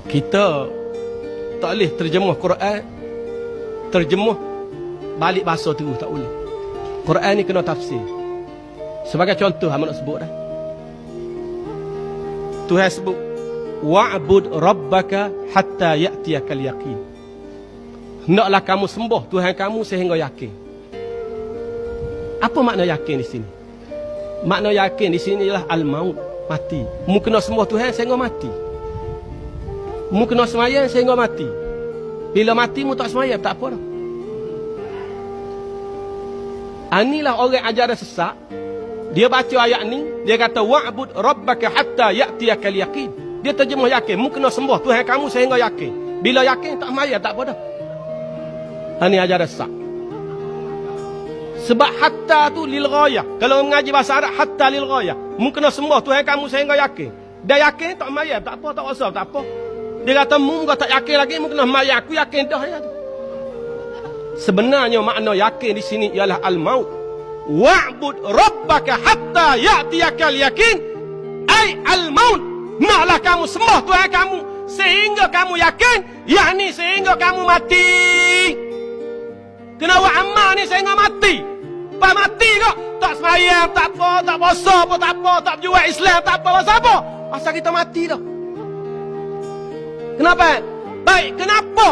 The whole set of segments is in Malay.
Kita tak boleh terjemah Quran, terjemah balik bahasa tu, tak boleh. Quran ni kena tafsir. Sebagai contoh, hang nak sebut dah. Tuhan sebut, wa'bud rabbaka hatta ya'tiyakal yaqin. Hendaklah kamu sembah Tuhan kamu sehingga yakin. Apa makna yakin di sini? Makna yakin di sini ialah al-maut, mati. Mu kena sembah Tuhan sehingga mati. Mu kena sembahyang sehingga mati. Bila mati mu tak sembahyang, tak apa dah. Inilah orang ajaran sesat. Dia baca ayat ni, dia kata wa'bud rabbaka hatta ya'tiyakal yaqin. Dia terjemah yakin, mu kena sembah Tuhan kamu sehingga yakin. Bila yakin tak sembahyang, tak apa dah. Ini ajaran sesat. Sebab hatta tu lil ghayah. Kalau mengaji bahasa Arab, hatta lil ghayah. Mu kena sembah Tuhan kamu sehingga yakin. Dia yakin tak sembahyang, tak apa, tak usah, tak apa. Dia kata mu kau tak yakin lagi, mu kena sembahyang, aku yakin dah ya. Sebenarnya makna yakin di sini ialah al-maut. Wa'bud rabbaka hatta ya'tiyakal yaqin. Ai al-maut. Naklah kamu sembah Tuhan kamu sehingga kamu yakin, yakni sehingga kamu mati. Kena buat amal ni sehingga mati. Pas mati kok tak sembahyang, tak apa, tak puasa apa, tak apa, tak berjuang Islam, tak apa, pasal apa? Pasal kita mati dah. Kenapa? Baik, kenapa?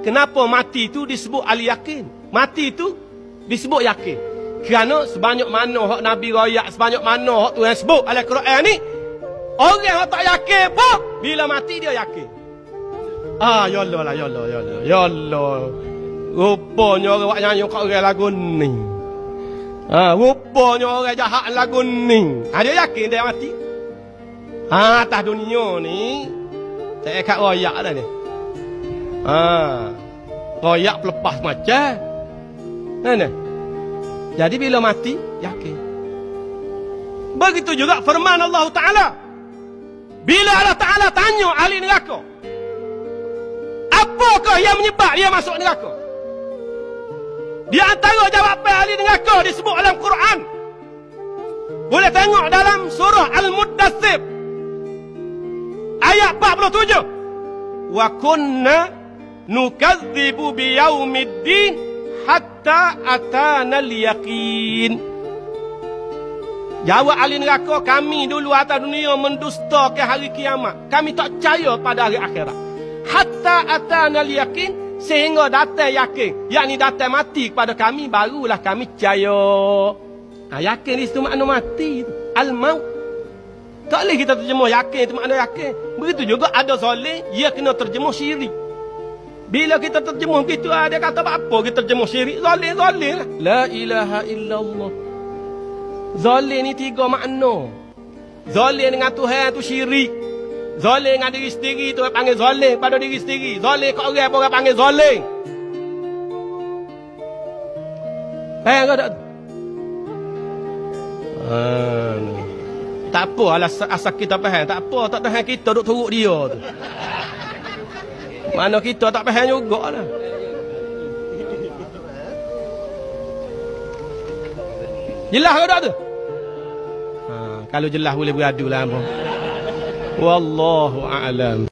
Kenapa mati itu disebut al-yakin? Mati itu disebut yakin. Kerana sebanyak mana hak Nabi royak, sebanyak mana hak Tuhan sebut dalam Quran ni, orang yang tak yakin pun bila mati dia yakin. Ya Allah lah, ya Allah, ya Allah, ya Allah. Rupanya orang buat nyanyi kat orang lagu ni. Rupanya orang jahat lagu ni. Dia yakin dia mati. Atas dunia ni saya kat royak dah ni. Royak pelepas macam mana? Jadi bila mati yakin. Begitu juga firman Allah Ta'ala. Bila Allah Ta'ala tanya ahli neraka, apakah yang menyebab dia masuk neraka? Di antara jawapan ahli neraka disebut dalam Quran. Boleh tengok dalam surah Al-Muddathir ayat 47. Wa kunna nukadzibu biyaumiddin hatta atana al-yaqin. Jawab ahli neraka, kami dulu atas dunia mendustakan hari kiamat. Kami tak percaya pada hari akhirat. Hatta atana al-yaqin, sehingga datang yakin, yakni datang mati kepada kami, barulah kami percaya. Yakin di situ makna mati, al-maut. Tak boleh kita terjemah yakin itu makna yakin. Begitu juga ada zalim, dia kena terjemah syirik. Bila kita terjemah begitu, dia kata apa kita terjemah syirik? Zalim, zalim lah. La ilaha illallah. Zalim ni tiga makna. Zalim dengan Tuhan tu syirik. Zalim dengan diri sendiri tu orang panggil zalim pada diri sendiri. Zalim kat orang pun orang panggil zalim. Kau tak? Tak apa asal kita faham. Tak apa, tak tahan kita duk turut dia tu. Mana kita tak faham jugalah. Jelas ke tak tu? Kalau jelas boleh beradu lah. Wallahu a'lam.